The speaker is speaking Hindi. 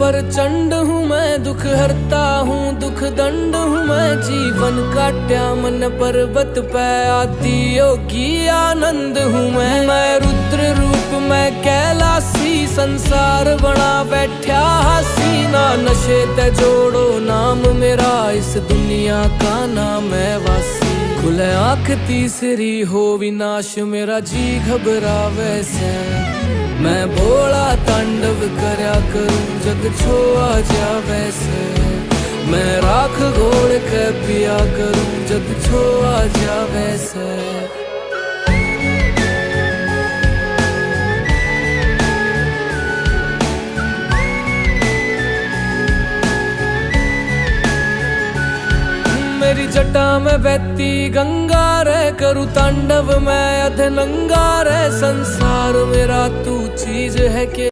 प्रचंड हूँ मैं, दुख हरता हूँ दुख दंड हूँ मैं। जीवन काट्या मन पर्वत पे आदि योगी आनंद हूँ मैं रुद्र रूप मैं कैलासी, संसार बना बैठा हसीना। नशे ते जोड़ो नाम मेरा, इस दुनिया का नाम है वासी। खुले आँख तीसरी हो विनाश मेरा, जी घबरावे से। मैं भोला तांडव करया करूं, जग छोआ जावे से। मैं राख घोड़ के पिया करूं, जग छोआ जावे से। मेरी जटा में बहती गंगा रे, करूँ तांडव मैं अधनंगा रे। संसार मेरा तू चीज है के